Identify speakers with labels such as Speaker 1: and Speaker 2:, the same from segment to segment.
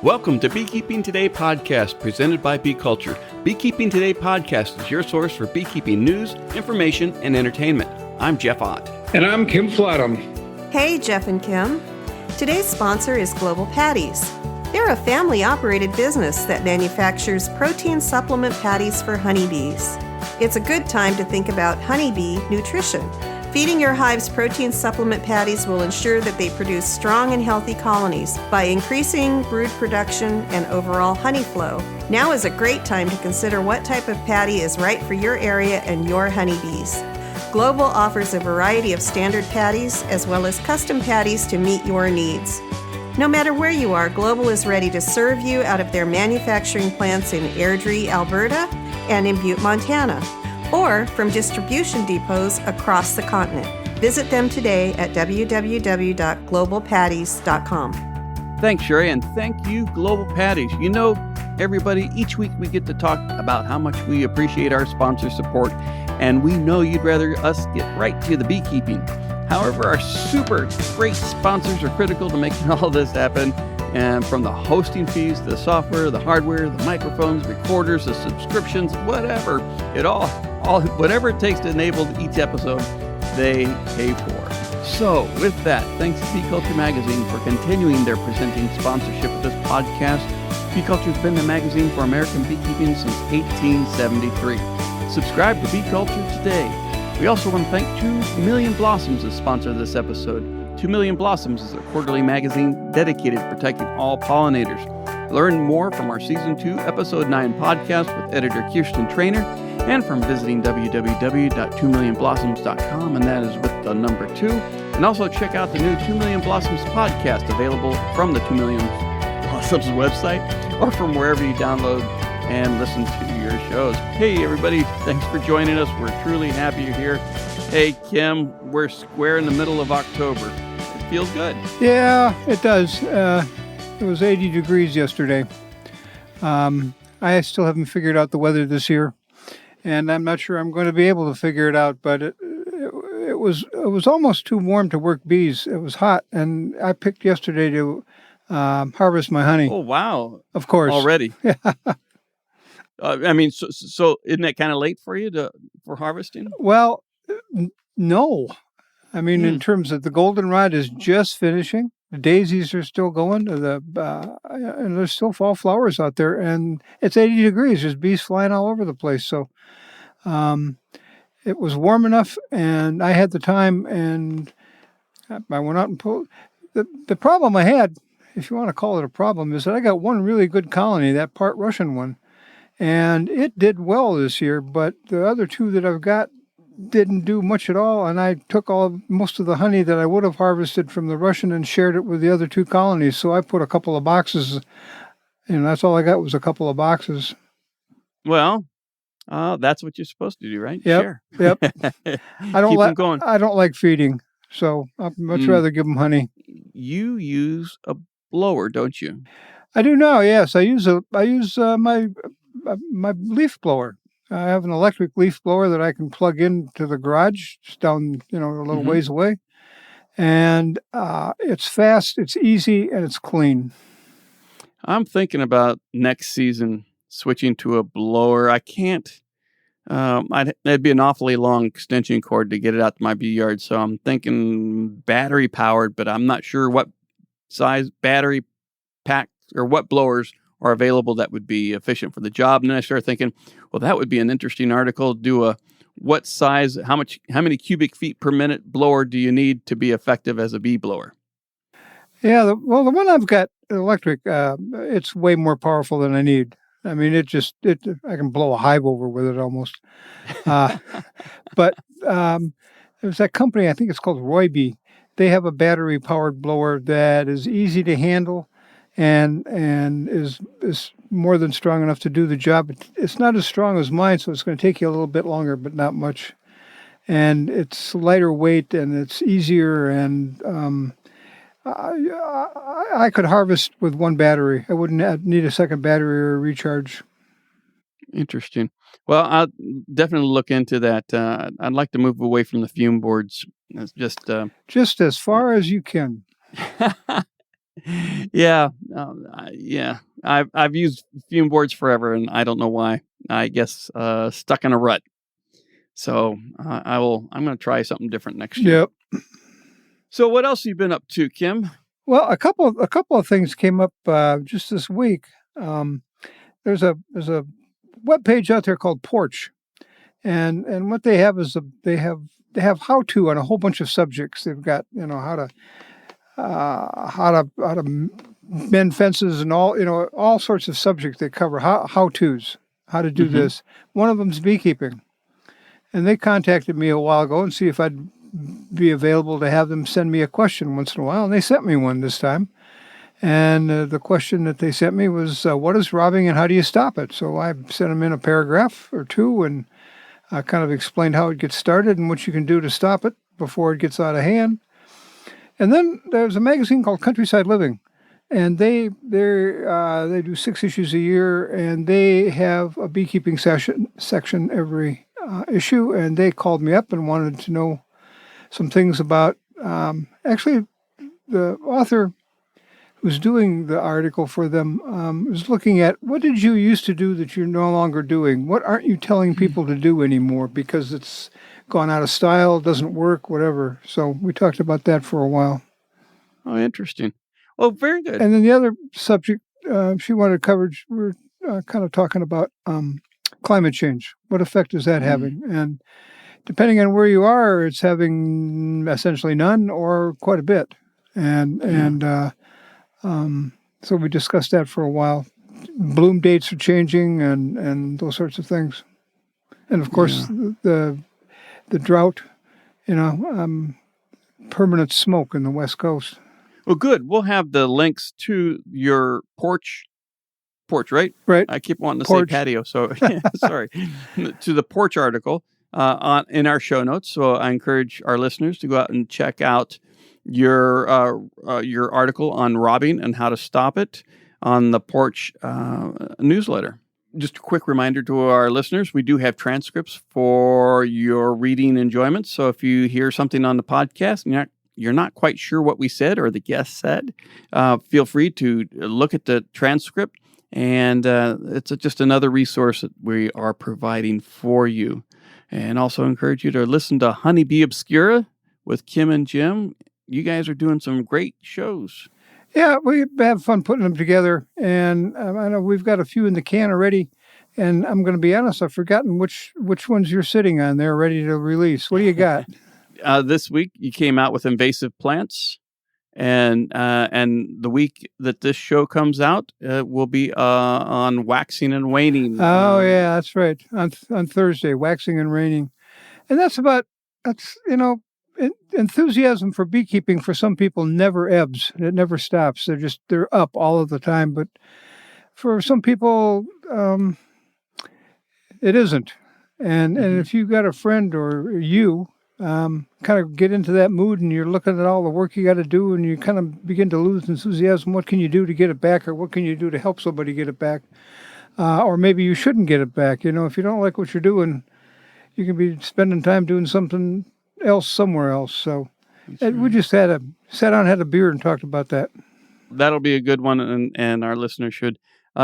Speaker 1: Welcome to Beekeeping Today podcast presented by Bee Culture. Beekeeping Today podcast is your source for beekeeping news, information, and entertainment. I'm Jeff Ott.
Speaker 2: And I'm Kim Flatham.
Speaker 3: Hey, Jeff and Kim. Today's sponsor is Global Patties. They're a family-operated business that manufactures protein supplement patties for honeybees. It's a good time to think about honeybee nutrition. Feeding your hive's protein supplement patties will ensure that they produce strong and healthy colonies by increasing brood production and overall honey flow. Now is a great time to consider what type of patty is right for your area and your honeybees. Global offers a variety of standard patties as well as custom patties to meet your needs. No matter where you are, Global is ready to serve you out of their manufacturing plants in Airdrie, Alberta, and in Butte, Montana, or from distribution depots across the continent. Visit them today at www.globalpatties.com.
Speaker 1: Thanks, Sherry, and thank you, Global Patties. You know, everybody, each week we get to talk about how much we appreciate our sponsor support, and we know you'd rather us get right to the beekeeping. However, our super great sponsors are critical to making all this happen. And from the hosting fees, the software, the hardware, the microphones, recorders, the subscriptions, whatever, whatever it takes to enable each episode, they pay for. So with that, thanks to Bee Culture Magazine for continuing their presenting sponsorship of this podcast. Bee Culture has been the magazine for American beekeeping since 1873. Subscribe to Bee Culture today. We also want to thank 2 Million Blossoms as sponsor of this episode. 2 Million Blossoms is a quarterly magazine dedicated to protecting all pollinators. Learn more from our Season 2, Episode 9 podcast with editor Kirsten Trainer and from visiting www.2millionblossoms.com, and that is with the number 2. And also check out the new 2 Million Blossoms podcast available from the 2 Million Blossoms website or from wherever you download and listen to your shows. Hey, everybody, thanks for joining us. We're truly happy you're here. Hey, Kim, we're square in the middle of October. It feels good.
Speaker 2: Yeah, it does. It was 80 degrees yesterday. I still haven't figured out the weather this year, and I'm not sure I'm going to be able to figure it out, but it was almost too warm to work bees. It was hot, and I picked yesterday to harvest my honey.
Speaker 1: Oh, wow.
Speaker 2: Of course.
Speaker 1: Already. Yeah. So isn't that kind of late for you for harvesting?
Speaker 2: Well, no. I mean, in terms of the goldenrod is just finishing. The daisies are still going. And there's still fall flowers out there. And it's 80 degrees. There's bees flying all over the place. So it was warm enough, and I had the time, and I went out and pulled. The problem I had, if you want to call it a problem, is that I got one really good colony, that part Russian one. And it did well this year, but the other 2 that I've got didn't do much at all. And I took most of the honey that I would have harvested from the Russian and shared it with the other 2 colonies. So I put a couple of boxes, and that's all I got was a couple of boxes.
Speaker 1: Well, that's what you're supposed to do, right?
Speaker 2: Yep.
Speaker 1: Share.
Speaker 2: Yep. I don't like feeding, so I'd much rather give them honey.
Speaker 1: You use a blower, don't you?
Speaker 2: I do now. Yes, I use my leaf blower. I have an electric leaf blower that I can plug into the garage. It's down, a little ways away. And it's fast, it's easy, and it's clean.
Speaker 1: I'm thinking about next season switching to a blower. I can't. That'd be an awfully long extension cord to get it out to my bee yard. So I'm thinking battery powered, but I'm not sure what size battery pack or what blowers are available that would be efficient for the job. And then I started thinking, well, that would be an interesting article. What size, how many cubic feet per minute blower do you need to be effective as a bee blower?
Speaker 2: Yeah, the one I've got electric, it's way more powerful than I need. I mean, I can blow a hive over with it almost. But there's that company, I think it's called Roybee. They have a battery powered blower that is easy to handle and is more than strong enough to do the job. It's not as strong as mine, so it's going to take you a little bit longer, but not much. And it's lighter weight, and it's easier, and I could harvest with one battery. I wouldn't need a second battery or a recharge.
Speaker 1: Interesting. Well, I'll definitely look into that. I'd like to move away from the fume boards. It's just
Speaker 2: as far as you can.
Speaker 1: Yeah, yeah. I've used fume boards forever, and I don't know why. I guess stuck in a rut. So I'm going to try something different next year.
Speaker 2: Yep.
Speaker 1: So what else have you been up to, Kim?
Speaker 2: Well, a couple of things came up just this week. There's a web page out there called Porch, and what they have is they have how to on a whole bunch of subjects. They've got how to mend fences and all sorts of subjects they cover. How tos, how to do this. One of them's beekeeping, and they contacted me a while ago and see if I'd be available to have them send me a question once in a while, and they sent me one this time. And the question that they sent me was, what is robbing and how do you stop it? So I sent them in a paragraph or two and kind of explained how it gets started and what you can do to stop it before it gets out of hand. And then there's a magazine called Countryside Living, and they do 6 issues a year, and they have a beekeeping section every issue. And they called me up and wanted to know some things about actually the author who's doing the article for them was looking at what did you used to do that you're no longer doing? What aren't you telling people to do anymore because it's gone out of style, doesn't work, whatever. So we talked about that for a while.
Speaker 1: Oh, interesting. Oh, very good.
Speaker 2: And then the other subject she wanted coverage, we're kind of talking about climate change. What effect is that having? And depending on where you are, it's having essentially none or quite a bit. So we discussed that for a while. Bloom dates are changing and those sorts of things. And of course, the drought, permanent smoke in the West Coast.
Speaker 1: Well, good. We'll have the links to your porch, right?
Speaker 2: Right.
Speaker 1: I keep wanting to
Speaker 2: Porch.
Speaker 1: say patio, so sorry. To the porch article in our show notes. So I encourage our listeners to go out and check out your article on robbing and how to stop it on the Porch newsletter. Just a quick reminder to our listeners, we do have transcripts for your reading enjoyment. So if you hear something on the podcast and you're not quite sure what we said or the guest said, feel free to look at the transcript. And it's just another resource that we are providing for you. And also encourage you to listen to Honeybee Obscura with Kim and Jim. You guys are doing some great shows.
Speaker 2: Yeah, we have fun putting them together, and I know we've got a few in the can already, and I'm going to be honest, I've forgotten which ones you're sitting on there ready to release. What do you got?
Speaker 1: This week, you came out with invasive plants, and the week that this show comes out will be on waxing and waning.
Speaker 2: Oh, yeah, that's right, on Thursday, waxing and waning. And that's enthusiasm for beekeeping for some people never ebbs. It never stops. They're up all of the time. But for some people, it isn't. And if you've got a friend or you kind of get into that mood and you're looking at all the work you got to do and you kind of begin to lose enthusiasm, what can you do to get it back, or what can you do to help somebody get it back? Or maybe you shouldn't get it back. If you don't like what you're doing, you can be spending time doing something else somewhere else. So we just sat down, had a beer, and talked about that.
Speaker 1: That'll be a good one, and our listeners should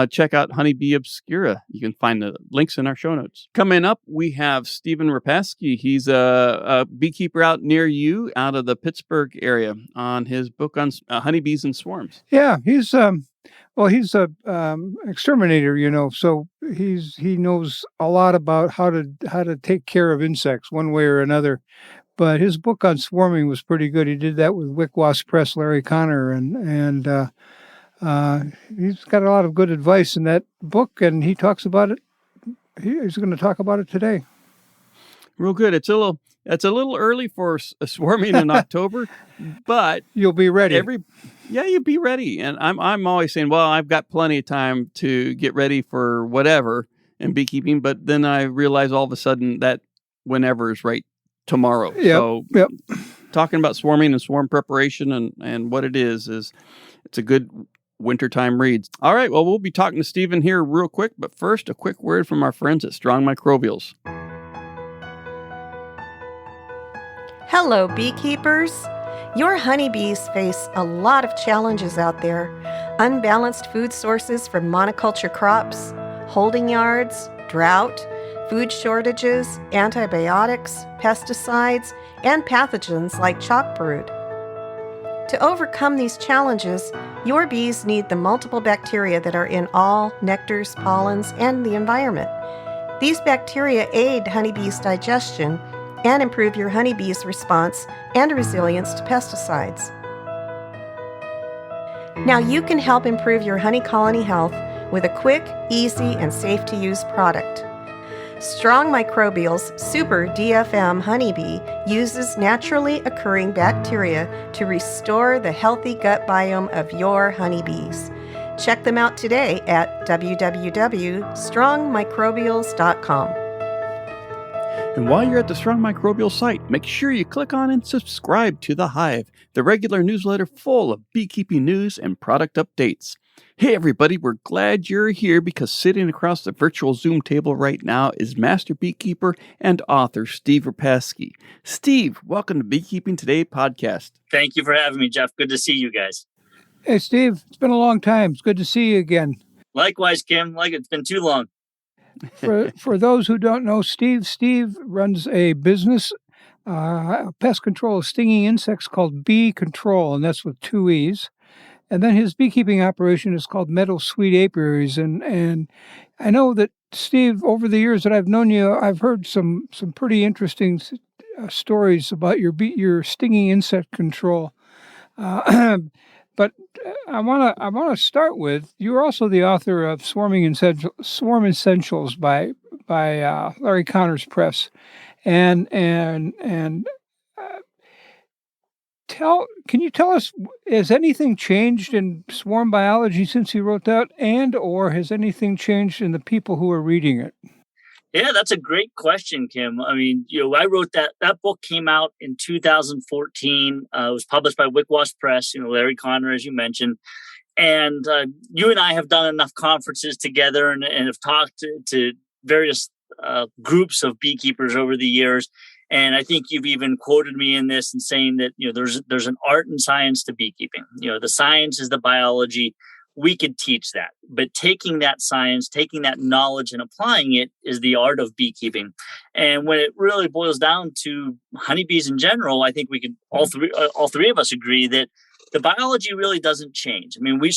Speaker 1: check out Honeybee Obscura. You can find the links in our show notes. Coming up, we have Steve Repasky. He's a beekeeper out near you, out of the Pittsburgh area, on his book on honeybees and swarms.
Speaker 2: Yeah, he's a exterminator, so he knows a lot about how to take care of insects one way or another. But his book on swarming was pretty good. He did that with WicWas Press, Larry Connor, and he's got a lot of good advice in that book, and he talks about it. He's going to talk about it today.
Speaker 1: Real good. It's a little early for swarming in October, but
Speaker 2: you'll be ready.
Speaker 1: You'll be ready. And I'm always saying, well, I've got plenty of time to get ready for whatever in beekeeping. But then I realize all of a sudden that whenever is right tomorrow.
Speaker 2: Yep.
Speaker 1: Talking about swarming and swarm preparation and what it is it's a good wintertime read. All right. Well, we'll be talking to Stephen here real quick. But first, a quick word from our friends at Strong Microbials.
Speaker 3: Hello, beekeepers. Your honeybees face a lot of challenges out there. Unbalanced food sources from monoculture crops, holding yards, drought, food shortages, antibiotics, pesticides, and pathogens like chalk brood. To overcome these challenges, your bees need the multiple bacteria that are in all nectars, pollens, and the environment. These bacteria aid honeybees' digestion and improve your honeybees' response and resilience to pesticides. Now you can help improve your honey colony health with a quick, easy, and safe-to-use product. Strong Microbial's Super DFM Honeybee uses naturally occurring bacteria to restore the healthy gut biome of your honeybees. Check them out today at www.strongmicrobials.com.
Speaker 1: And while you're at the Strong Microbial site, make sure you click on and subscribe to The Hive, the regular newsletter full of beekeeping news and product updates. Hey everybody, we're glad you're here because sitting across the virtual Zoom table right now is master beekeeper and author Steve Repasky. Steve, welcome to Beekeeping Today podcast.
Speaker 4: Thank you for having me, Jeff. Good to see you guys.
Speaker 2: Hey, Steve, it's been a long time. It's good to see you again.
Speaker 4: Likewise, Kim. It's been too long.
Speaker 2: For those who don't know Steve runs a business, pest control of stinging insects called Bee Control, and that's with 2 E's. And then his beekeeping operation is called Meadow Sweet Apiaries. And I know that, Steve, over the years that I've known you, I've heard some pretty interesting stories about your stinging insect control. But I want to start with, you're also the author of Swarm Essentials by Larry Connor's Press. Can you tell us, has anything changed in swarm biology since you wrote that, or has anything changed in the people who are reading it?
Speaker 4: Yeah, that's a great question, Kim. I mean, I wrote that book came out in 2014. It was published by WicWas Press, Larry Connor, as you mentioned. And you and I have done enough conferences together and have talked to various groups of beekeepers over the years. And I think you've even quoted me in this and saying that, there's an art and science to beekeeping. The science is the biology. We could teach that, but taking that science, taking that knowledge and applying it is the art of beekeeping. And when it really boils down to honeybees in general, I think we could all three of us agree that the biology really doesn't change. I mean, we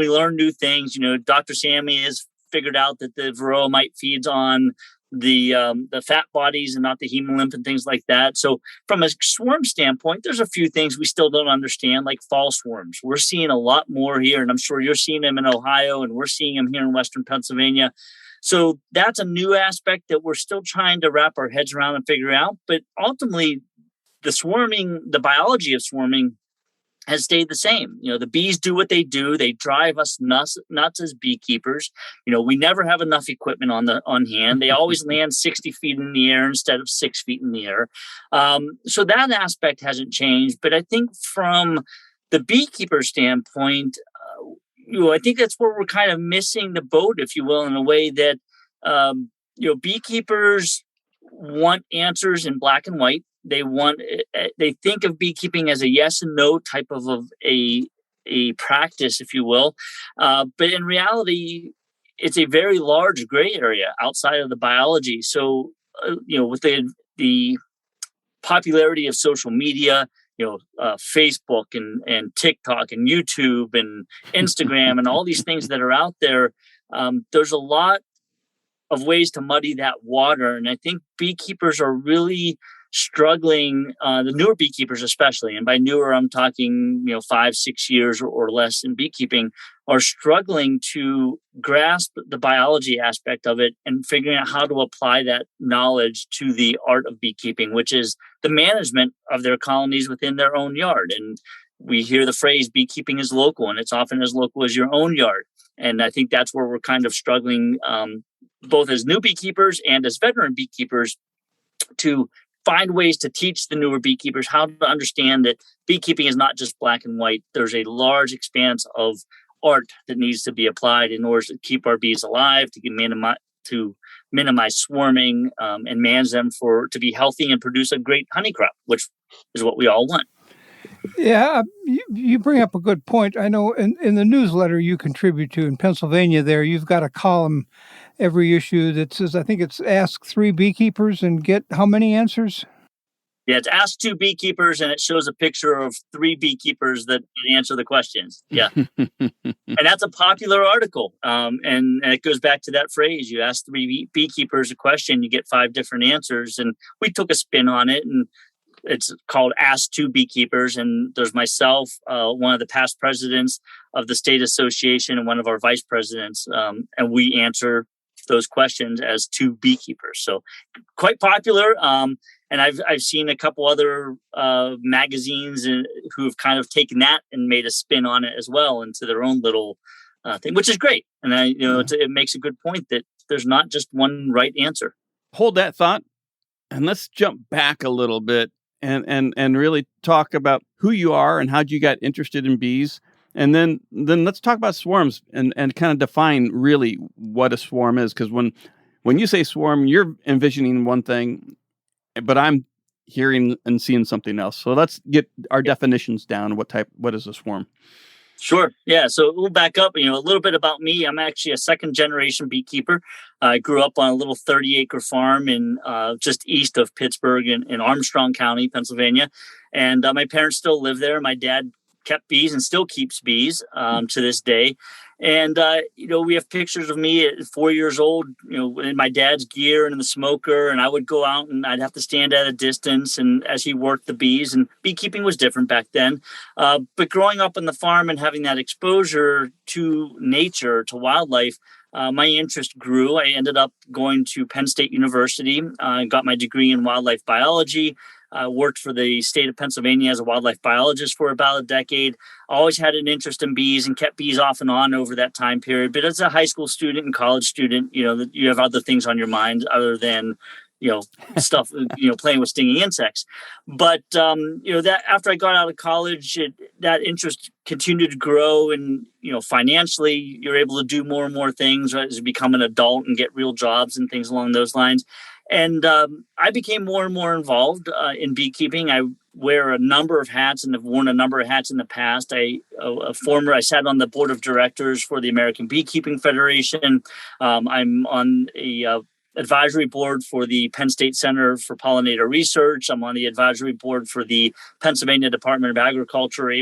Speaker 4: learn new things. Dr. Sammy has figured out that the varroa mite feeds on the fat bodies and not the hemolymph and things like that. So from a swarm standpoint, there's a few things we still don't understand, like fall swarms. We're seeing a lot more here, and I'm sure you're seeing them in Ohio, and we're seeing them here in Western Pennsylvania. So that's a new aspect that we're still trying to wrap our heads around and figure out. But ultimately, the biology of swarming has stayed the same. The bees do what they do. They drive us nuts as beekeepers. We never have enough equipment on hand. They always land 60 feet in the air instead of 6 feet in the air. So that aspect hasn't changed. But I think from the beekeeper standpoint, I think that's where we're kind of missing the boat, if you will, in a way that, beekeepers want answers in black and white. They think of beekeeping as a yes and no type of a practice, if you will. But in reality, it's a very large gray area outside of the biology. So, with the popularity of social media, Facebook and TikTok and YouTube and Instagram and all these things that are out there, there's a lot of ways to muddy that water. And I think beekeepers are really struggling, the newer beekeepers especially, and by newer I'm talking 5-6 years or less in beekeeping, are struggling to grasp the biology aspect of it and figuring out how to apply that knowledge to the art of beekeeping, which is the management of their colonies within their own yard. And we hear the phrase beekeeping is local, and it's often as local as your own yard. And I think that's where we're kind of struggling, both as new beekeepers and as veteran beekeepers, to find ways to teach the newer beekeepers how to understand that beekeeping is not just black and white. There's a large expanse of art that needs to be applied in order to keep our bees alive, to minimize swarming, and manage them to be healthy and produce a great honey crop, which is what we all want.
Speaker 2: Yeah, you bring up a good point. I know in the newsletter you contribute to in Pennsylvania there, you've got a column every issue that says, I think it's Ask 3 Beekeepers and get how many answers?
Speaker 4: Yeah, it's Ask 2 Beekeepers, and it shows a picture of 3 beekeepers that answer the questions. Yeah. And that's a popular article. And it goes back to that phrase, you ask 3 beekeepers a question, you get 5 different answers. And we took a spin on it, and it's called Ask 2 Beekeepers. And there's myself, one of the past presidents of the state association, and one of our vice presidents. And we answer those questions as 2 beekeepers. So quite popular. And I've seen a couple other magazines who have kind of taken that and made a spin on it as well into their own little thing, which is great. And it makes a good point that there's not just one right answer.
Speaker 1: Hold that thought, and let's jump back a little bit and really talk about who you are and how you got interested in bees. And then let's talk about swarms and kind of define really what a swarm is. Because when you say swarm, you're envisioning one thing, but I'm hearing and seeing something else. So let's get our definitions down. What is a swarm?
Speaker 4: Sure. Yeah. So we'll back up, a little bit about me. I'm actually a 2nd generation beekeeper. I grew up on a little 30-acre farm in just east of Pittsburgh in Armstrong County, Pennsylvania. And my parents still live there. My dad kept bees and still keeps bees to this day. And, we have pictures of me at 4 years old, in my dad's gear and in the smoker. And I would go out and I'd have to stand at a distance and as he worked the bees. And beekeeping was different back then. But growing up on the farm and having that exposure to nature, to wildlife, my interest grew. I ended up going to Penn State University, got my degree in wildlife biology. Worked for the state of Pennsylvania as a wildlife biologist for about a decade. Always had an interest in bees and kept bees off and on over that time period. But as a high school student and college student, you have other things on your mind other than, stuff, playing with stinging insects. But, that after I got out of college, that interest continued to grow. And, financially, you're able to do more and more things, right, as you become an adult and get real jobs and things along those lines. And I became more and more involved in beekeeping. I wear a number of hats and have worn a number of hats in the past. I sat on the board of directors for the American Beekeeping Federation. I'm on a advisory board for the Penn State Center for Pollinator Research. I'm on the advisory board for the Pennsylvania Department of Agriculture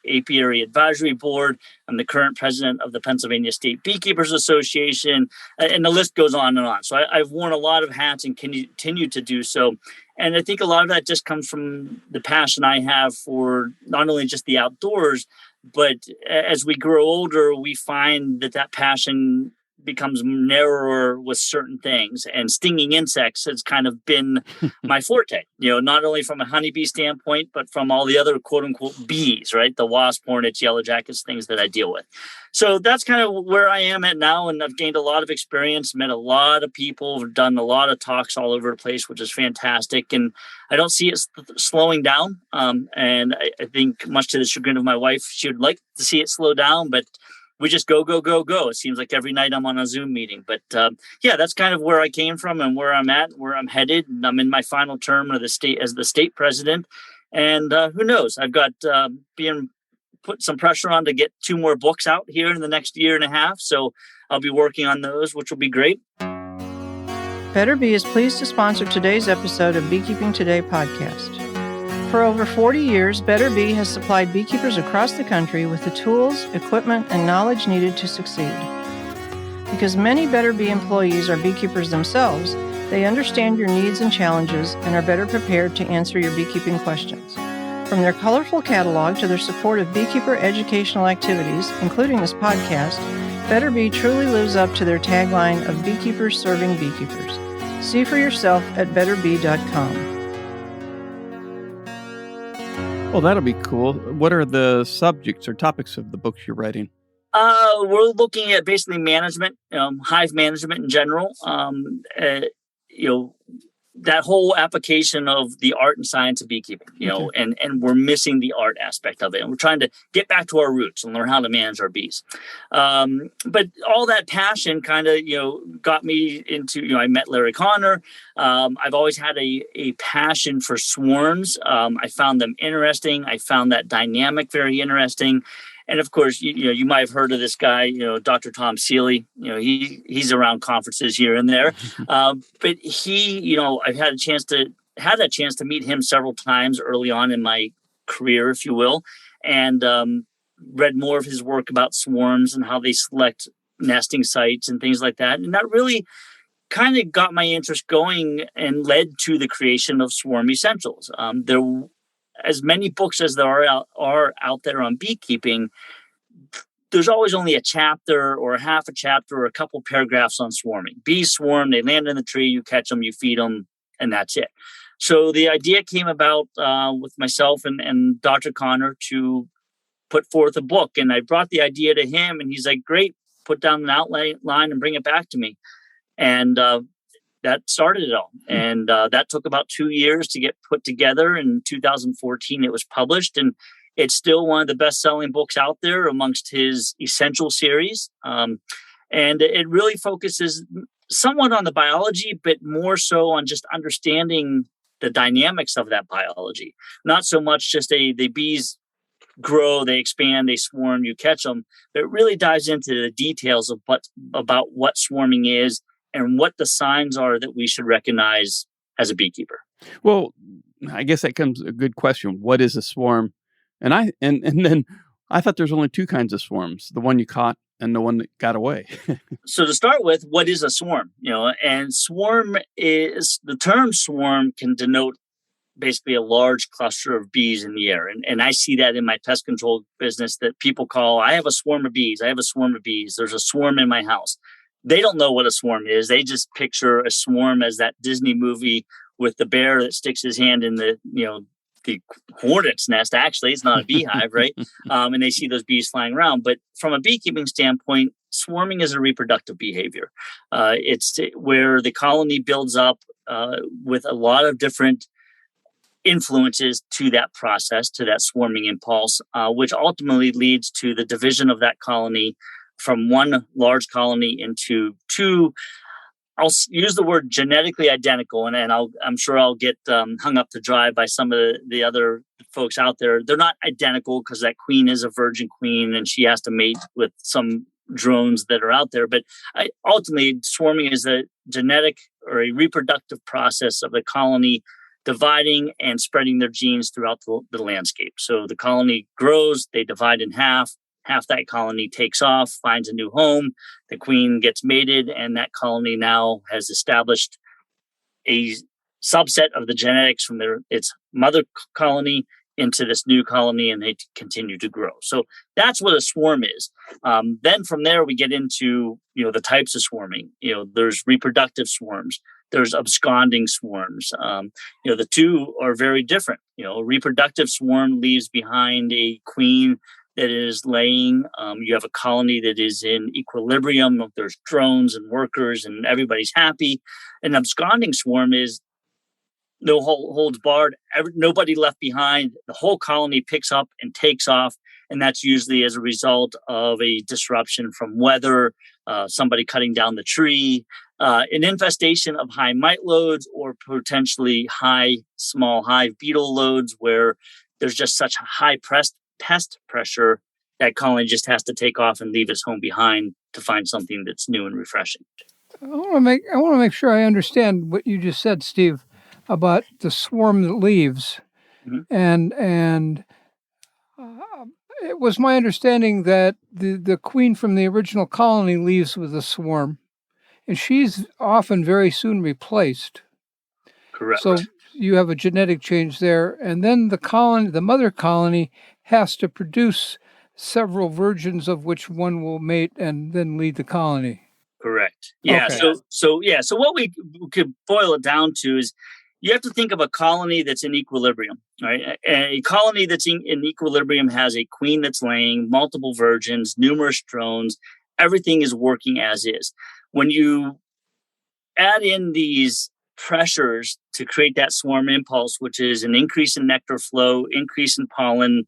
Speaker 4: Apiary Advisory Board. I'm the current president of the Pennsylvania State Beekeepers Association, and the list goes on and on. So I've worn a lot of hats and continue to do so. And I think a lot of that just comes from the passion I have for not only just the outdoors, but as we grow older, we find that passion becomes narrower with certain things, and stinging insects has kind of been my forte, not only from a honeybee standpoint, but from all the other quote unquote bees, right? The wasp, hornets, yellow jackets, things that I deal with. So that's kind of where I am at now. And I've gained a lot of experience, met a lot of people, done a lot of talks all over the place, which is fantastic. And I don't see it slowing down. And I think much to the chagrin of my wife, she would like to see it slow down, but we just go. It seems like every night I'm on a Zoom meeting. But that's kind of where I came from and where I'm at, where I'm headed. And I'm in my final term of the state as the state president. And who knows? I've got being put some pressure on to get 2 more books out here in the next year and a half. So I'll be working on those, which will be great.
Speaker 5: Better Bee is pleased to sponsor today's episode of Beekeeping Today podcast. For over 40 years, Better Bee has supplied beekeepers across the country with the tools, equipment, and knowledge needed to succeed. Because many Better Bee employees are beekeepers themselves, they understand your needs and challenges and are better prepared to answer your beekeeping questions. From their colorful catalog to their support of beekeeper educational activities, including this podcast, Better Bee truly lives up to their tagline of beekeepers serving beekeepers. See for yourself at betterbee.com.
Speaker 1: Well, that'll be cool. What are the subjects or topics of the books you're writing?
Speaker 4: We're looking at basically management, hive management in general. that whole application of the art and science of beekeeping, and we're missing the art aspect of it. And we're trying to get back to our roots and learn how to manage our bees. But all that passion kind of, got me into, I met Larry Connor. I've always had a passion for swarms. I found them interesting. I found that dynamic very interesting. And of course, you might have heard of this guy, Dr. Tom Seeley. He's around conferences here and there. But he, I've had that chance to meet him several times early on in my career, if you will, and read more of his work about swarms and how they select nesting sites and things like that. And that really kind of got my interest going and led to the creation of Swarm Essentials. There as many books as there are out there on beekeeping, there's always only a chapter or a half a chapter or a couple paragraphs on swarming. Bees swarm, they land in the tree, you catch them, you feed them, and that's it. So the idea came about with myself and Dr. Connor to put forth a book. And I brought the idea to him, and he's like, great, put down an outline and bring it back to me. And that started it all. And that took about 2 years to get put together. In 2014, it was published, and it's still one of the best-selling books out there amongst his Essential series. And it really focuses somewhat on the biology, but more so on just understanding the dynamics of that biology. Not so much just the bees grow, they expand, they swarm, you catch them, but it really dives into the details of about what swarming is and what the signs are that we should recognize as a beekeeper.
Speaker 1: Well, I guess that comes a good question. What is a swarm? And then I thought there's only two kinds of swarms, the one you caught and the one that got away.
Speaker 4: So to start with, what is a swarm? And the term swarm can denote basically a large cluster of bees in the air. And I see that in my pest control business that people call, I have a swarm of bees. I have a swarm of bees. There's a swarm in my house. They don't know what a swarm is. They just picture a swarm as that Disney movie with the bear that sticks his hand in the hornet's nest. Actually, it's not a beehive, right? And they see those bees flying around. But from a beekeeping standpoint, swarming is a reproductive behavior. It's where the colony builds up with a lot of different influences to that process, to that swarming impulse, which ultimately leads to the division of that colony from one large colony into two. I'll use the word genetically identical, and I'm sure I'll get hung up to dry by some of the other folks out there. They're not identical because that queen is a virgin queen and she has to mate with some drones that are out there. But ultimately, swarming is a genetic or a reproductive process of the colony dividing and spreading their genes throughout the landscape. So the colony grows, they divide in half that colony takes off, finds a new home, the queen gets mated, and that colony now has established a subset of the genetics from its mother colony into this new colony, and they continue to grow. So that's what a swarm is. Then from there, we get into the types of swarming. There's reproductive swarms. There's absconding swarms. The two are very different. A reproductive swarm leaves behind a queen that is laying. You have a colony that is in equilibrium. There's drones and workers and everybody's happy. An absconding swarm is no holds barred, nobody left behind. The whole colony picks up and takes off. And that's usually as a result of a disruption from weather, somebody cutting down the tree, an infestation of high mite loads, or potentially small hive beetle loads where there's just such high pest pressure that colony just has to take off and leave its home behind to find something that's new and refreshing.
Speaker 2: I want to make sure I understand what you just said, Steve, about the swarm that leaves. Mm-hmm. And it was my understanding that the queen from the original colony leaves with the swarm, and she's often very soon replaced.
Speaker 4: Correct.
Speaker 2: So you have a genetic change there, and then the mother colony has to produce several virgins of which one will mate and then lead the colony.
Speaker 4: Correct. Yeah. Okay. So what we could boil it down to is you have to think of a colony that's in equilibrium, right? A colony that's in equilibrium has a queen that's laying, multiple virgins, numerous drones. Everything is working as is. When you add in these pressures to create that swarm impulse, which is an increase in nectar flow, increase in pollen,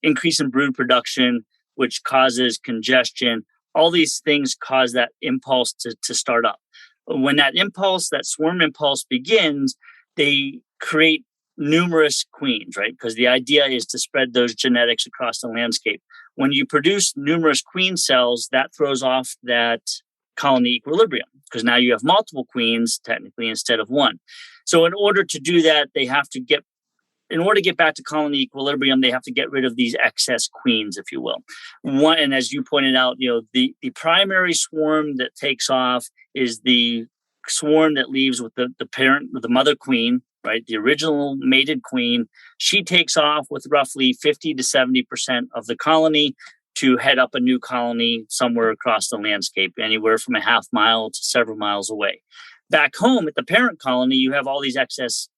Speaker 4: increase in brood production, which causes congestion. All these things cause that impulse to start up. When that swarm impulse begins, they create numerous queens, right? Because the idea is to spread those genetics across the landscape. When you produce numerous queen cells, that throws off that colony equilibrium, because now you have multiple queens technically instead of one. So in order to do that, in order to get back to colony equilibrium, they have to get rid of these excess queens, if you will. One, and as you pointed out, the primary swarm that takes off is the swarm that leaves with the parent, the mother queen, right? The original mated queen. She takes off with roughly 50 to 70% of the colony to head up a new colony somewhere across the landscape, anywhere from a half mile to several miles away. Back home at the parent colony, you have all these excess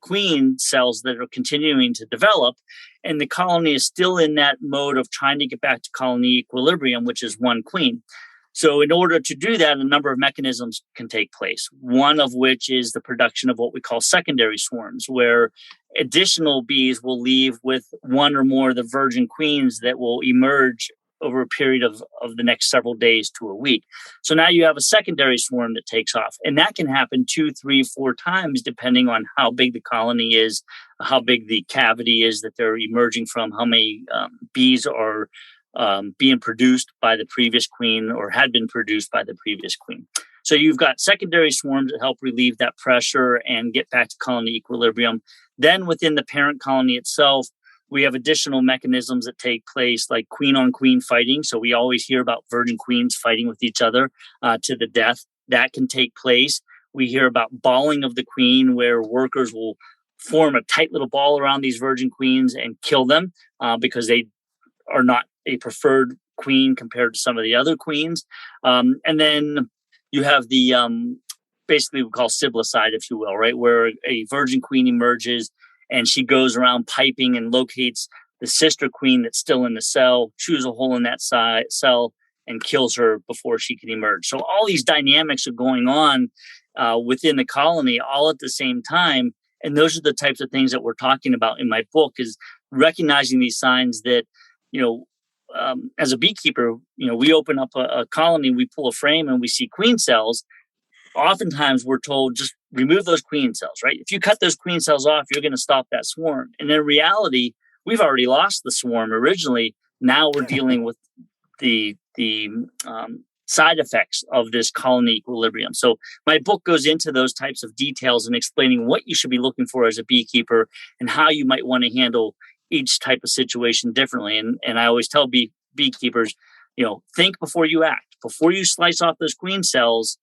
Speaker 4: queen cells that are continuing to develop, and the colony is still in that mode of trying to get back to colony equilibrium, which is one queen. So in order to do that, a number of mechanisms can take place, one of which is the production of what we call secondary swarms, where additional bees will leave with one or more of the virgin queens that will emerge over a period of the next several days to a week. So now you have a secondary swarm that takes off, and that can happen 2, 3, 4 times depending on how big the colony is, how big the cavity is that they're emerging from, how many bees are being produced by the previous queen or had been produced by the previous queen. So you've got secondary swarms that help relieve that pressure and get back to colony equilibrium. Then within the parent colony itself, we have additional mechanisms that take place, like queen-on-queen fighting. So we always hear about virgin queens fighting with each other to the death. That can take place. We hear about balling of the queen, where workers will form a tight little ball around these virgin queens and kill them because they are not a preferred queen compared to some of the other queens. And then you have the basically we call siblicide, if you will, right? Where a virgin queen emerges and she goes around piping and locates the sister queen that's still in the cell, chews a hole in that cell, and kills her before she can emerge. So all these dynamics are going on within the colony all at the same time. And those are the types of things that we're talking about in my book, is recognizing these signs that, as a beekeeper, we open up a colony, we pull a frame and we see queen cells. Oftentimes we're told, just remove those queen cells, right? If you cut those queen cells off, you're going to stop that swarm. And in reality, we've already lost the swarm originally. Now we're dealing with the side effects of this colony equilibrium. So my book goes into those types of details and explaining what you should be looking for as a beekeeper and how you might want to handle each type of situation differently. And I always tell beekeepers, think before you act. Before you slice off those queen cells,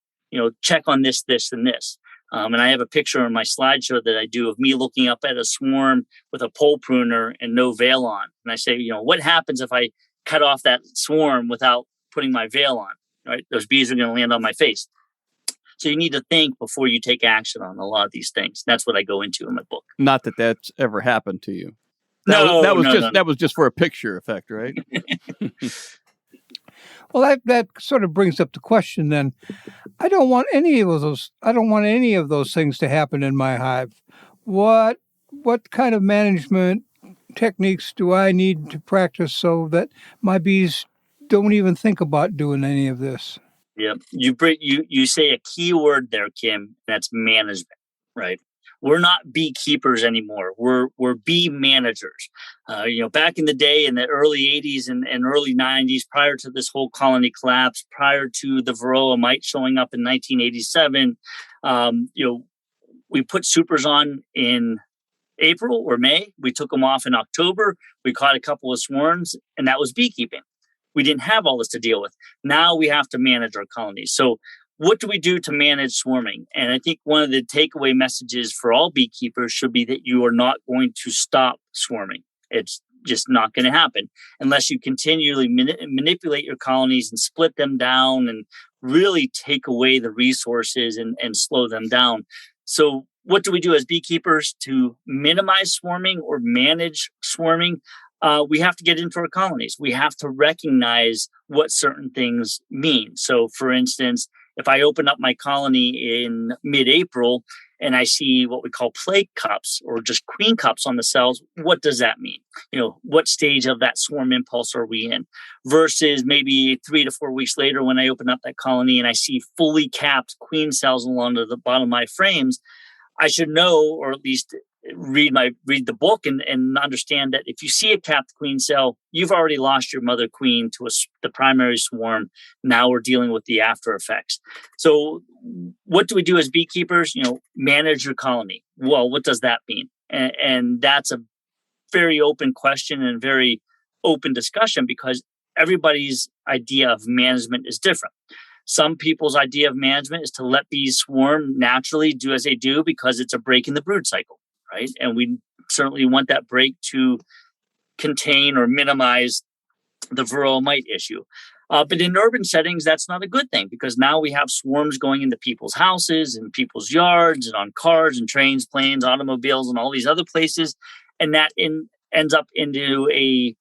Speaker 4: check on this, this, and this. And I have a picture on my slideshow that I do of me looking up at a swarm with a pole pruner and no veil on. And I say, what happens if I cut off that swarm without putting my veil on, right? Those bees are going to land on my face. So you need to think before you take action on a lot of these things. That's what I go into in my book.
Speaker 1: Not that that's ever happened to you.
Speaker 4: No.
Speaker 1: That was just for a picture effect, right?
Speaker 2: Well, that sort of brings up the question then. I don't want any of those things to happen in my hive. What kind of management techniques do I need to practice so that my bees don't even think about doing any of this?
Speaker 4: Yeah, you say a key word there, Kim. That's management, right? We're not beekeepers anymore. We're bee managers. Back in the day, in the early 80s and early 90s, prior to this whole colony collapse, prior to the varroa mite showing up in 1987, we put supers on in April or May. We took them off in October. We caught a couple of swarms, and that was beekeeping. We didn't have all this to deal with. Now we have to manage our colonies. So what do we do to manage swarming? And I think one of the takeaway messages for all beekeepers should be that you are not going to stop swarming. It's just not going to happen unless you continually manipulate your colonies and split them down and really take away the resources and slow them down. So what do we do as beekeepers to minimize swarming or manage swarming? We have to get into our colonies. We have to recognize what certain things mean. So, for instance, if I open up my colony in mid-April and I see what we call plague cups or just queen cups on the cells, what does that mean? What stage of that swarm impulse are we in? Versus maybe 3 to 4 weeks later when I open up that colony and I see fully capped queen cells along the bottom of my frames, I should know, or at least read the book and understand that if you see a capped queen cell, you've already lost your mother queen to the primary swarm. Now we're dealing with the after effects. So what do we do as beekeepers? Manage your colony. Well, what does that mean? And that's a very open question and very open discussion because everybody's idea of management is different. Some people's idea of management is to let bees swarm naturally, do as they do, because it's a break in the brood cycle, right? And we certainly want that break to contain or minimize the varroa mite issue. But in urban settings, that's not a good thing because now we have swarms going into people's houses and people's yards and on cars and trains, planes, automobiles, and all these other places. And that ends up into a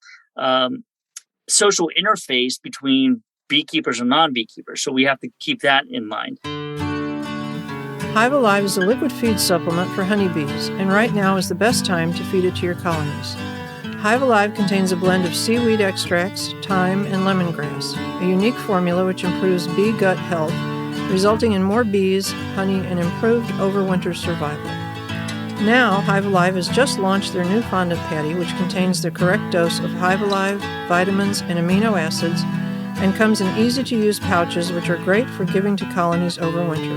Speaker 4: social interface between beekeepers and non-beekeepers. So we have to keep that in mind.
Speaker 5: Hivealive is a liquid feed supplement for honeybees, and right now is the best time to feed it to your colonies. Hivealive contains a blend of seaweed extracts, thyme, and lemongrass, a unique formula which improves bee gut health, resulting in more bees, honey, and improved overwinter survival. Now, Hivealive has just launched their new fondant patty, which contains the correct dose of Hivealive, vitamins, and amino acids, and comes in easy-to-use pouches which are great for giving to colonies over winter.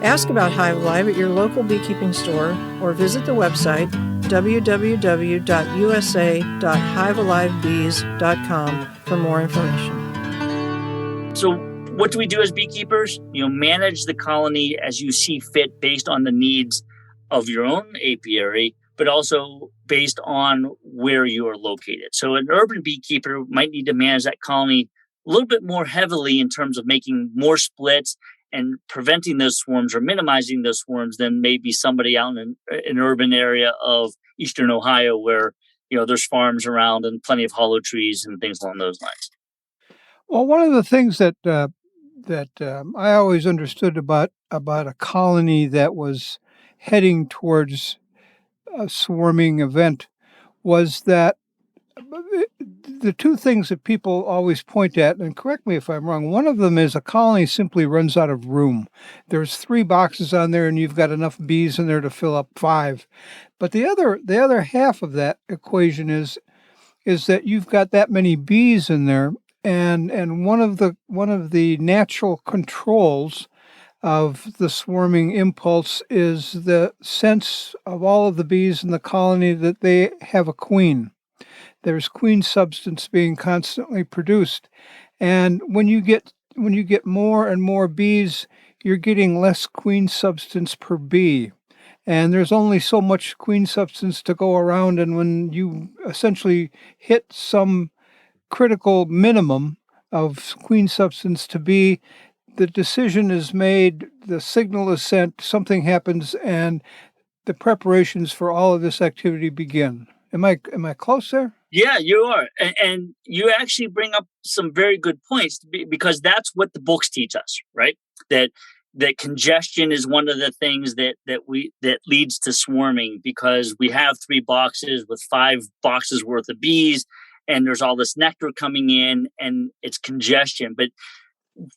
Speaker 5: Ask about Hivealive at your local beekeeping store or visit the website www.usa.hivealivebees.com for more information.
Speaker 4: So what do we do as beekeepers? Manage the colony as you see fit based on the needs of your own apiary, but also based on where you are located. So an urban beekeeper might need to manage that colony a little bit more heavily in terms of making more splits and preventing those swarms or minimizing those swarms than maybe somebody out in an urban area of Eastern Ohio where, there's farms around and plenty of hollow trees and things along those lines.
Speaker 2: Well, one of the things that I always understood about a colony that was heading towards a swarming event was that the two things that people always point at, and correct me if I'm wrong, one of them is a colony simply runs out of room. There's 3 boxes on there and you've got enough bees in there to fill up 5. But the other half of that equation is that you've got that many bees in there, and one of the natural controls of the swarming impulse is the sense of all of the bees in the colony that they have a queen. There's queen substance being constantly produced. And when you get more and more bees, you're getting less queen substance per bee. And there's only so much queen substance to go around. And when you essentially hit some critical minimum of queen substance to bee, the decision is made, the signal is sent, something happens, and the preparations for all of this activity begin. Am I close there?
Speaker 4: Yeah, you are. And you actually bring up some very good points because that's what the books teach us, right? That congestion is one of the things that leads to swarming because we have 3 boxes with 5 boxes worth of bees and there's all this nectar coming in and it's congestion. But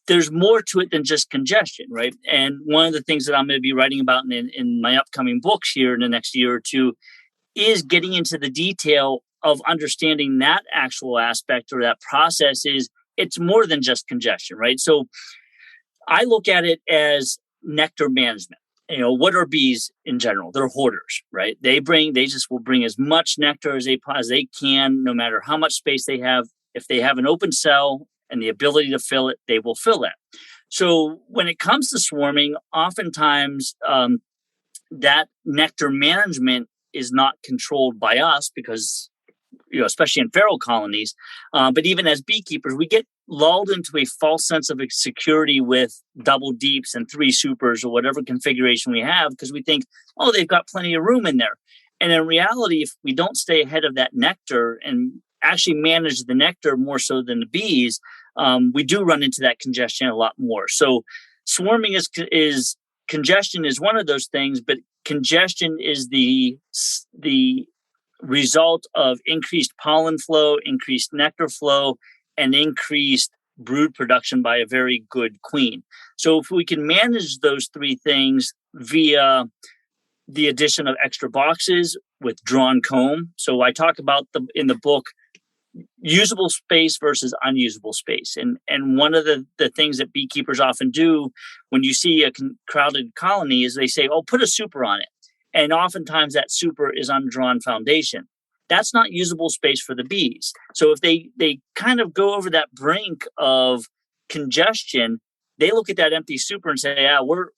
Speaker 4: there's more to it than just congestion, right? And one of the things that I'm going to be writing about in my upcoming books here in the next year or two is getting into the detail of understanding that actual aspect or that process it's more than just congestion, right? So I look at it as nectar management. What are bees in general? They're hoarders, right? They just will bring as much nectar as they can, no matter how much space they have. If they have an open cell and the ability to fill it, they will fill it. So when it comes to swarming, oftentimes that nectar management is not controlled by us because, especially in feral colonies, but even as beekeepers, we get lulled into a false sense of security with double deeps and 3 supers or whatever configuration we have because we think, oh, they've got plenty of room in there. And in reality, if we don't stay ahead of that nectar and actually manage the nectar more so than the bees, we do run into that congestion a lot more. So swarming is congestion is one of those things, but congestion is the result of increased pollen flow, increased nectar flow, and increased brood production by a very good queen. So if we can manage those three things via the addition of extra boxes with drawn comb. So I talk about in the book usable space versus unusable space. And one of the things that beekeepers often do when you see a crowded colony is they say, oh, put a super on it. And oftentimes that super is undrawn foundation. That's not usable space for the bees. So if they kind of go over that brink of congestion, they look at that empty super and say, yeah, we're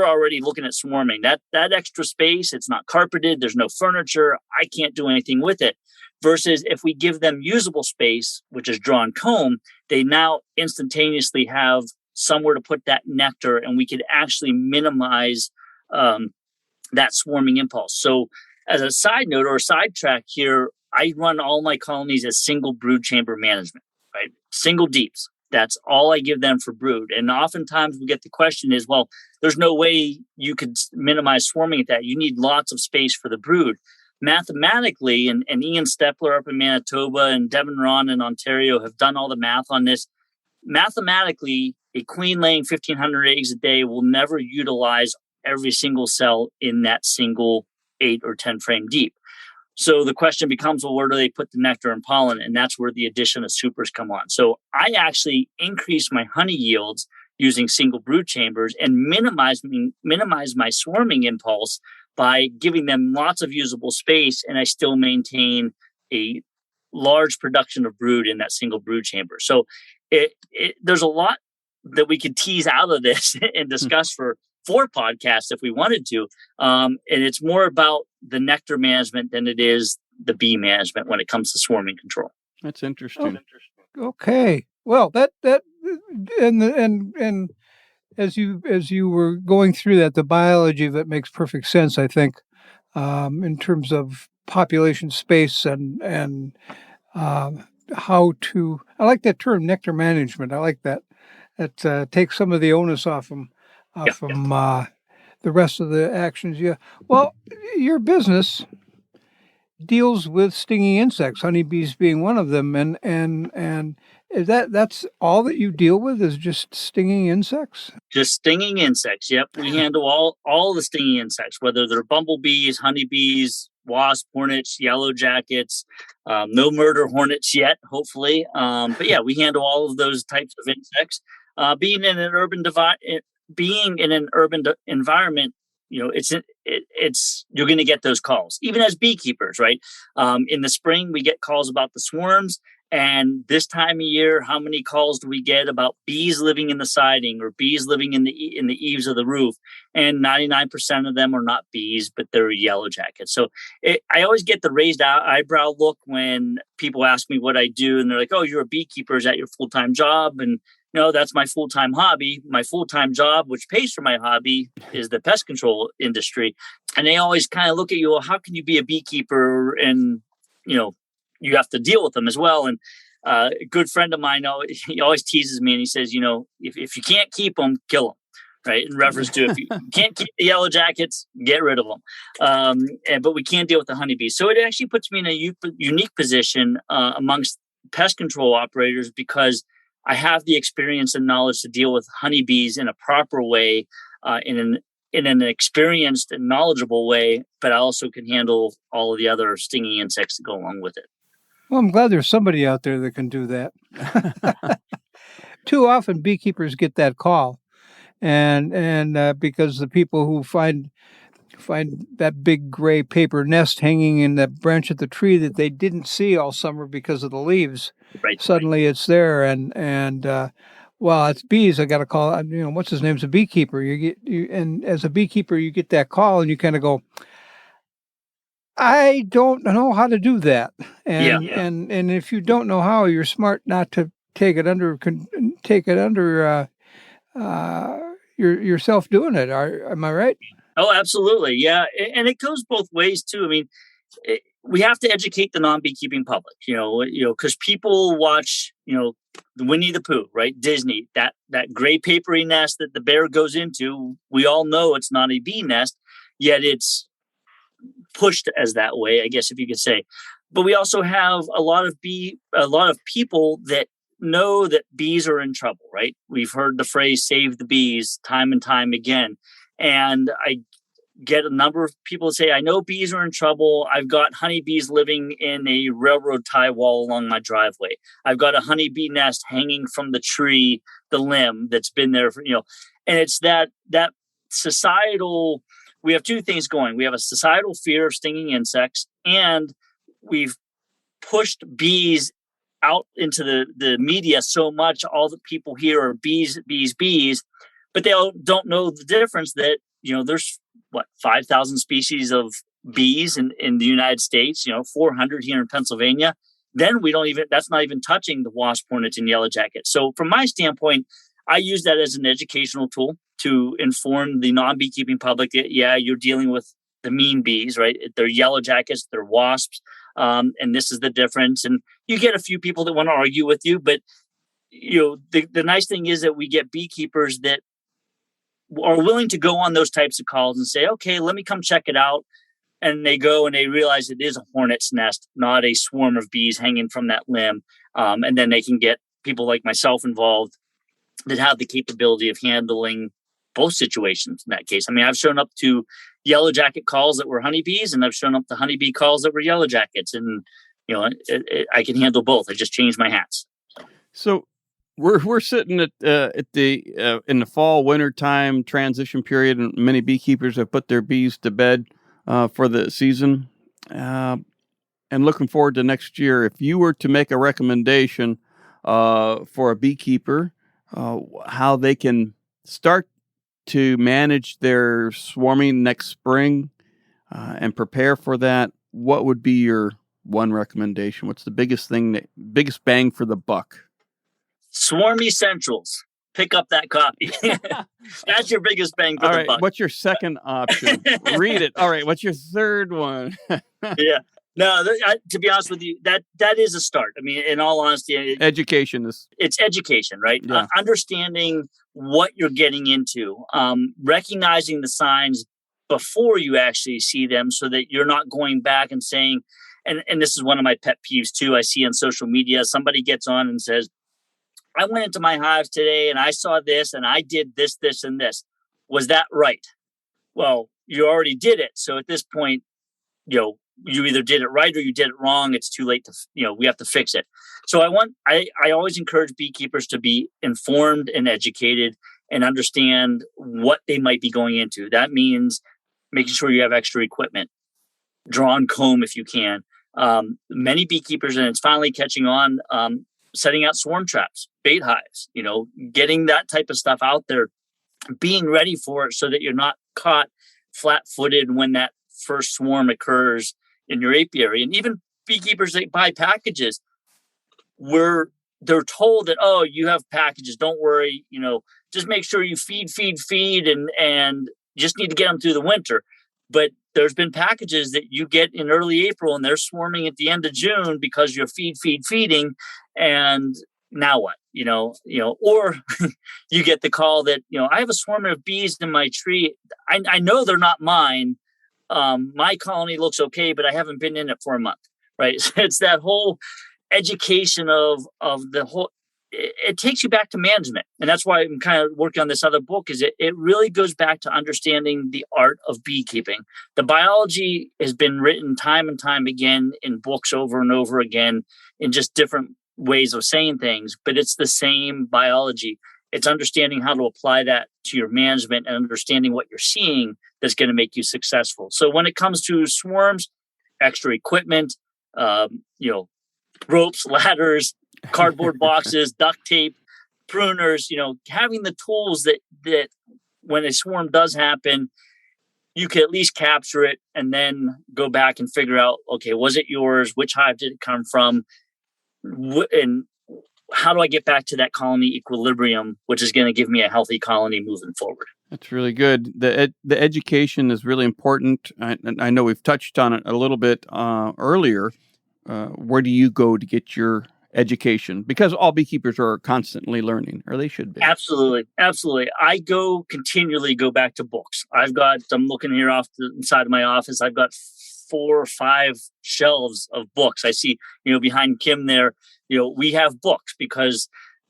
Speaker 4: already looking at swarming. That extra space, it's not carpeted, there's no furniture, I can't do anything with it. Versus if we give them usable space, which is drawn comb, they now instantaneously have somewhere to put that nectar, and we could actually minimize that swarming impulse. So as a side note or a sidetrack here, I run all my colonies as single brood chamber management, right? Single deeps. That's all I give them for brood. And oftentimes we get the question is, well, there's no way you could minimize swarming at that. You need lots of space for the brood. Mathematically, and Ian Stepler up in Manitoba and Devin Ron in Ontario have done all the math on this. Mathematically, a queen laying 1,500 eggs a day will never utilize every single cell in that single 8 or 10 frame deep. So the question becomes, well, where do they put the nectar and pollen? And that's where the addition of supers come on. So I actually increase my honey yields using single brood chambers and minimize my swarming impulse by giving them lots of usable space, and I still maintain a large production of brood in that single brood chamber. So there's a lot that we could tease out of this and discuss for 4 podcasts if we wanted to. And it's more about the nectar management than it is the bee management when it comes to swarming control.
Speaker 1: That's interesting.
Speaker 2: Okay. Well, that and as you were going through that, the biology of it makes perfect sense, I think, in terms of population space and how to. I like that term, nectar management. I like that. It takes some of the onus off them. From the rest of the actions. Yeah. Well, your business deals with stinging insects, honeybees being one of them, and is that's all that you deal with is just stinging insects?
Speaker 4: Just stinging insects. Yep. We handle all the stinging insects, whether they're bumblebees, honeybees, wasps, hornets, yellow jackets, no murder hornets yet, hopefully. But yeah, we handle all of those types of insects. Being in an urban environment, you know, it's you're going to get those calls, even as beekeepers, right? In the spring, we get calls about the swarms, and this time of year, how many calls do we get about bees living in the siding or bees living in the eaves of the roof? And 99% of them are not bees, but they're yellow jackets. So I always get the raised eyebrow look when people ask me what I do, and they're like, "Oh, you're a beekeeper? Is that your full-time job?" And no, that's my full-time hobby. My full-time job, which pays for my hobby, is the pest control industry. And they always kind of look at you, well, how can you be a beekeeper? And, you know, you have to deal with them as well. And a good friend of mine, he always teases me and he says, you know, if you can't keep them, kill them. Right. In reference to if you can't keep the yellow jackets, get rid of them. But we can't deal with the honeybees. So it actually puts me in a unique position amongst pest control operators because I have the experience and knowledge to deal with honeybees in a proper way, in an experienced and knowledgeable way, but I also can handle all of the other stinging insects that go along with it.
Speaker 2: Well, I'm glad there's somebody out there that can do that. Too often beekeepers get that call, and because the people who find that big gray paper nest hanging in the branch of the tree that they didn't see all summer because of the leaves.
Speaker 4: Right.
Speaker 2: Suddenly it's there, and well, it's bees. I got to call. You know, what's his name's a beekeeper. And as a beekeeper, you get that call, and you kind of go, I don't know how to do that. And if you don't know how, you're smart not to take it under yourself doing it. Am I right?
Speaker 4: Oh, absolutely. Yeah. And it goes both ways too. I mean, we have to educate the non-beekeeping public, because people watch, the Winnie the Pooh, right? Disney, that gray papery nest that the bear goes into. We all know it's not a bee nest, yet it's pushed as that way, I guess, if you could say. But we also have a lot of people that know that bees are in trouble, right? We've heard the phrase "save the bees" time and time again, and I get a number of people say, I know bees are in trouble. I've got honeybees living in a railroad tie wall along my driveway. I've got a honeybee nest hanging from the tree, the limb that's been there for, and it's that societal, we have two things going. We have a societal fear of stinging insects, and we've pushed bees out into the media so much. All the people here are bees, bees, bees, but they all don't know the difference that, there's 5,000 species of bees in the United States, 400 here in Pennsylvania. Then that's not even touching the wasp, hornets, and yellow jackets. So from my standpoint, I use that as an educational tool to inform the non-beekeeping public that, you're dealing with the mean bees, right? They're yellow jackets, they're wasps, and this is the difference. And you get a few people that want to argue with you, but the nice thing is that we get beekeepers that are willing to go on those types of calls and say, okay, let me come check it out. And they go and they realize it is a hornet's nest, not a swarm of bees hanging from that limb. And then they can get people like myself involved that have the capability of handling both situations in that case. I mean, I've shown up to yellow jacket calls that were honeybees, and I've shown up to honeybee calls that were yellow jackets. And, I can handle both. I just changed my hats.
Speaker 1: So we're sitting at the in the fall winter time transition period, and many beekeepers have put their bees to bed for the season, and looking forward to next year. If you were to make a recommendation for a beekeeper, how they can start to manage their swarming next spring and prepare for that, what would be your one recommendation? What's the biggest biggest bang for the buck?
Speaker 4: Swarm Essentials. Pick up that copy. That's your biggest bang for the buck.
Speaker 1: What's your second option? Read it. All right. What's your third one?
Speaker 4: Yeah. No, to be honest with you, that is a start. I mean, in all honesty, it's education, right?
Speaker 1: Yeah.
Speaker 4: Understanding what you're getting into, recognizing the signs before you actually see them, so that you're not going back and saying, and this is one of my pet peeves too. I see on social media, somebody gets on and says, I went into my hives today and I saw this and I did this, this, and this. Was that right? Well, you already did it. So at this point, you either did it right or you did it wrong. It's too late to, we have to fix it. So I always encourage beekeepers to be informed and educated and understand what they might be going into. That means making sure you have extra equipment, drawn comb if you can. Many beekeepers, and it's finally catching on, setting out swarm traps, bait hives, getting that type of stuff out there, being ready for it so that you're not caught flat-footed when that first swarm occurs in your apiary. And even beekeepers that buy packages, they're told that, oh, you have packages, don't worry, just make sure you feed and just need to get them through the winter. But there's been packages that you get in early April and they're swarming at the end of June because you're feeding. And now what? Or you get the call that, I have a swarm of bees in my tree. I know they're not mine. My colony looks okay, but I haven't been in it for a month, right? So it's that whole education of the whole, it takes you back to management. And that's why I'm kind of working on this other book, is it really goes back to understanding the art of beekeeping. The biology has been written time and time again in books over and over again in just different ways of saying things, but it's the same biology. It's understanding how to apply that to your management and understanding what you're seeing that's going to make you successful. So when it comes to swarms, extra equipment, ropes, ladders, cardboard boxes, duct tape, pruners, having the tools that when a swarm does happen, you can at least capture it and then go back and figure out, okay, was it yours? Which hive did it come from? And how do I get back to that colony equilibrium, which is going to give me a healthy colony moving forward?
Speaker 1: That's really good. The education is really important. I know we've touched on it a little bit earlier. Where do you go to get your education? Because all beekeepers are constantly learning, or they should be.
Speaker 4: Absolutely. I continually go back to books. I'm looking here off the side of my office. I've got 4 or 5 shelves of books. I see, behind Kim there, we have books because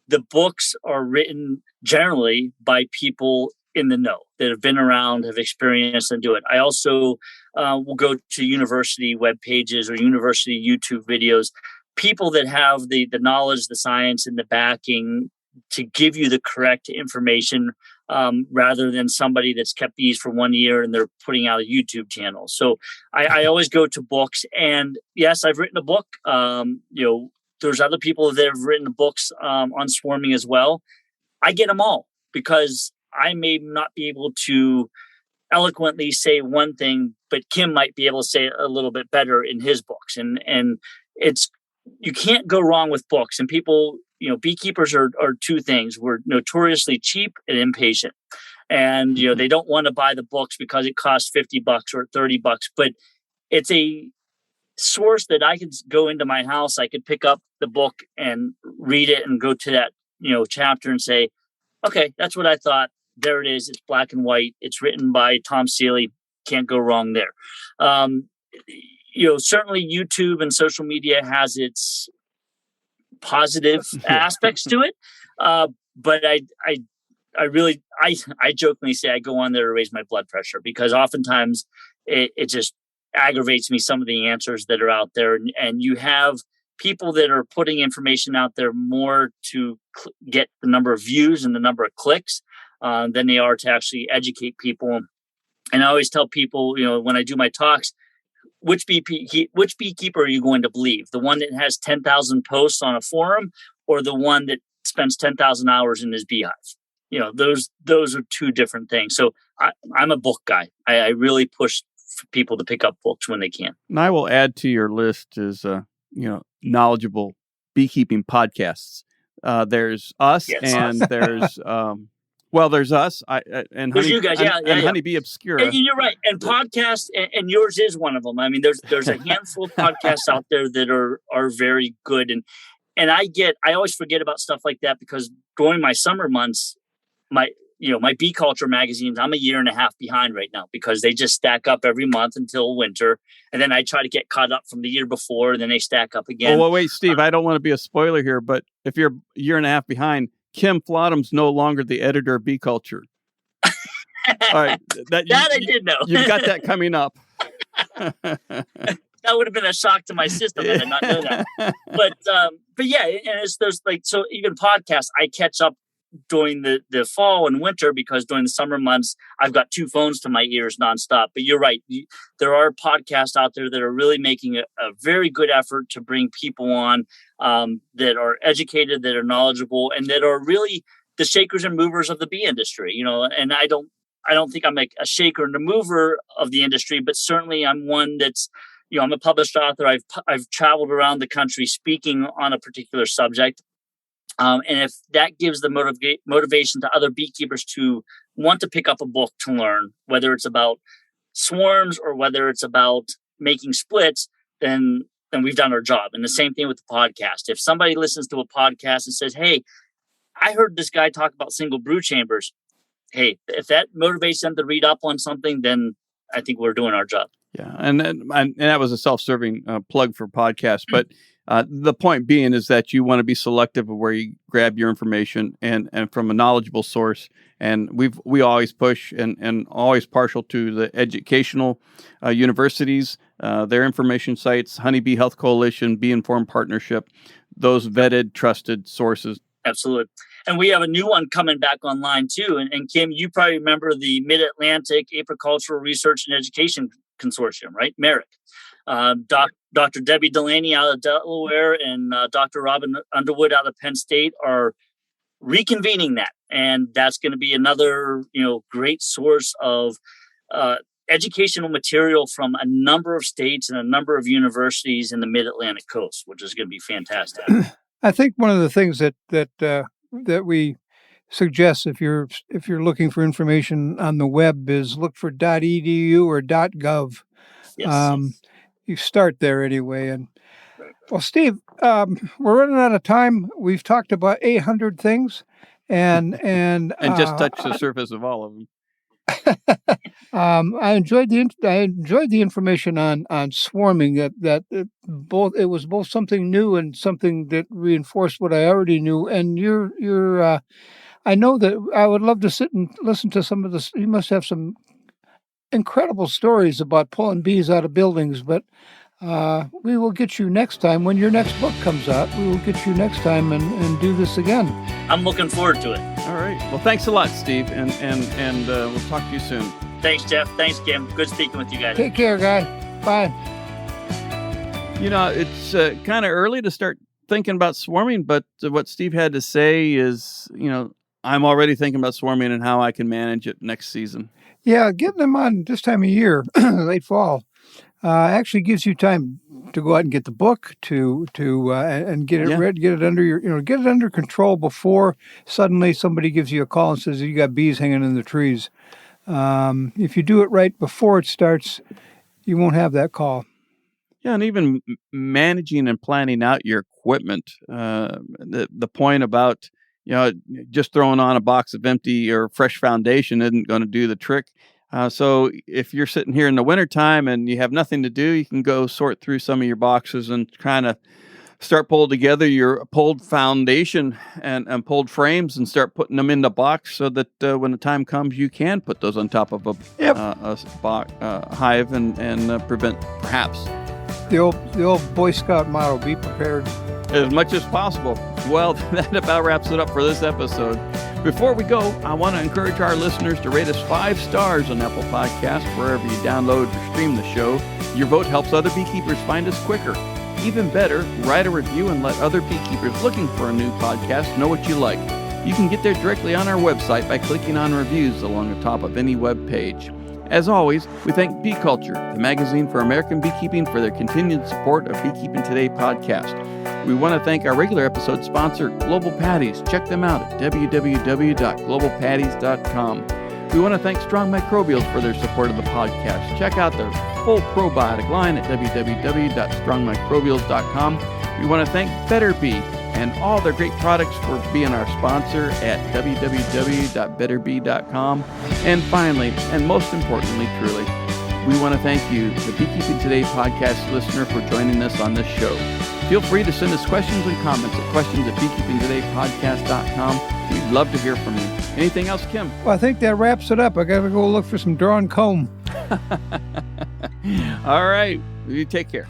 Speaker 4: the books are written generally by people in the know that have been around, have experienced, and do it. I also will go to university web pages or university YouTube videos, people that have the knowledge, the science, and the backing to give you the correct information rather than somebody that's kept bees for 1 year and they're putting out a YouTube channel. So I always go to books. And yes, I've written a book. There's other people that have written books on swarming as well. I get them all because I may not be able to eloquently say one thing, but Kim might be able to say it a little bit better in his books. And you can't go wrong with books. And people, beekeepers are 2 things. We're notoriously cheap and impatient. And, they don't want to buy the books because it costs $50 or $30, but it's a source that I could go into my house. I could pick up the book and read it and go to that, chapter and say, okay, that's what I thought. There it is. It's black and white. It's written by Tom Seeley. Can't go wrong there. Certainly YouTube and social media has its positive aspects to it. But I jokingly say I go on there to raise my blood pressure because oftentimes it just aggravates me, some of the answers that are out there. And you have people that are putting information out there more to get the number of views and the number of clicks than they are to actually educate people. And I always tell people, when I do my talks, which beekeeper are you going to believe? The one that has 10,000 posts on a forum or the one that spends 10,000 hours in his beehive? Those are 2 different things. So I'm a book guy. I really push for people to pick up books when they can.
Speaker 1: And I will add to your list is, knowledgeable beekeeping podcasts. There's us, yes. And there's there's us. And
Speaker 4: there's you guys,
Speaker 1: and Honeybee Obscura.
Speaker 4: And you're right. And podcasts, and yours is one of them. I mean, there's a handful of podcasts out there that are very good. And I always forget about stuff like that because during my summer months, my bee culture magazines, I'm a year and a half behind right now because they just stack up every month until winter. And then I try to get caught up from the year before, and then they stack up again.
Speaker 1: Well, wait, Steve, I don't want to be a spoiler here, but if you're a year and a half behind, Kim Flottam's no longer the editor of Bee Culture. All right.
Speaker 4: I did know.
Speaker 1: You've got that coming up.
Speaker 4: That would have been a shock to my system. I did not know that. But yeah, and there's so even podcasts, I catch up during the fall and winter because during the summer months, I've got 2 phones to my ears nonstop. But you're right. There are podcasts out there that are really making a very good effort to bring people on that are educated, that are knowledgeable, and that are really the shakers and movers of the bee industry. And I don't think I'm like a shaker and a mover of the industry, but certainly I'm one that's, I'm a published author. I've traveled around the country speaking on a particular subject. And if that gives the motivation to other beekeepers to want to pick up a book to learn, whether it's about swarms or whether it's about making splits, then we've done our job. And the same thing with the podcast. If somebody listens to a podcast and says, hey, I heard this guy talk about single brood chambers. Hey, if that motivates them to read up on something, then I think we're doing our job.
Speaker 1: Yeah. And that was a self-serving plug for podcasts. But the point being is that you want to be selective of where you grab your information and from a knowledgeable source. And we always push and always partial to the educational universities, their information sites, Honeybee Health Coalition, Bee Informed Partnership, those vetted, trusted sources.
Speaker 4: Absolutely. And we have a new one coming back online too. And Kim, you probably remember the Mid-Atlantic Apicultural Research and Education Consortium, right? MERIC. Dr. Debbie Delaney out of Delaware and Dr. Robin Underwood out of Penn State are reconvening that. And that's going to be another, great source of educational material from a number of states and a number of universities in the Mid-Atlantic coast, which is going to be fantastic.
Speaker 2: I think one of the things that we suggest if you're looking for information on the web is look for .edu or .gov.
Speaker 4: Yes.
Speaker 2: You start there anyway. And well, Steve, we're running out of time. We've talked about 800 things, and
Speaker 1: just touched the surface of all of them.
Speaker 2: I enjoyed the information on swarming. That it was both something new and something that reinforced what I already knew. And you're I know that I would love to sit and listen to some of this. You must have some incredible stories about pulling bees out of buildings, but we will get you next time when your next book comes out. We will get you next time and do this again.
Speaker 4: I'm looking forward to it.
Speaker 1: All right. Well, thanks a lot, Steve, and we'll talk to you soon.
Speaker 4: Thanks, Jeff. Thanks, Kim. Good speaking with you guys.
Speaker 2: Take care, guy. Bye.
Speaker 1: It's kind of early to start thinking about swarming, but what Steve had to say is, I'm already thinking about swarming and how I can manage it next season.
Speaker 2: Yeah, getting them on this time of year, late fall, actually gives you time to go out and get the book and get it read, get it under get it under control before suddenly somebody gives you a call and says you got bees hanging in the trees. If you do it right before it starts, you won't have that call.
Speaker 1: Yeah, and even managing and planning out your equipment. The point about just throwing on a box of empty or fresh foundation isn't going to do the trick. So if you're sitting here in the wintertime and you have nothing to do, you can go sort through some of your boxes and kind of start pulling together your pulled foundation and pulled frames and start putting them in the box so that when the time comes, you can put those on top of a hive and prevent perhaps.
Speaker 2: The old Boy Scout motto, be prepared.
Speaker 1: As much as possible. Well, that about wraps it up for this episode. Before we go, I want to encourage our listeners to rate us 5 stars on Apple Podcasts, wherever you download or stream the show. Your vote helps other beekeepers find us quicker. Even better, write a review and let other beekeepers looking for a new podcast know what you like. You can get there directly on our website by clicking on reviews along the top of any web page. As always, we thank Bee Culture, the magazine for American beekeeping, for their continued support of Beekeeping Today podcast. We want to thank our regular episode sponsor, Global Patties. Check them out at www.globalpatties.com. We want to thank Strong Microbials for their support of the podcast. Check out their full probiotic line at www.strongmicrobials.com. We want to thank Better Bee and all their great products for being our sponsor at www.betterbee.com. And finally, and most importantly, truly, we want to thank you, the Beekeeping Today podcast listener, for joining us on this show. Feel free to send us questions and comments at questions@beekeepingtodaypodcast.com. We'd love to hear from you. Anything else, Kim?
Speaker 2: Well, I think that wraps it up. I got to go look for some drawn comb.
Speaker 1: All right. You take care.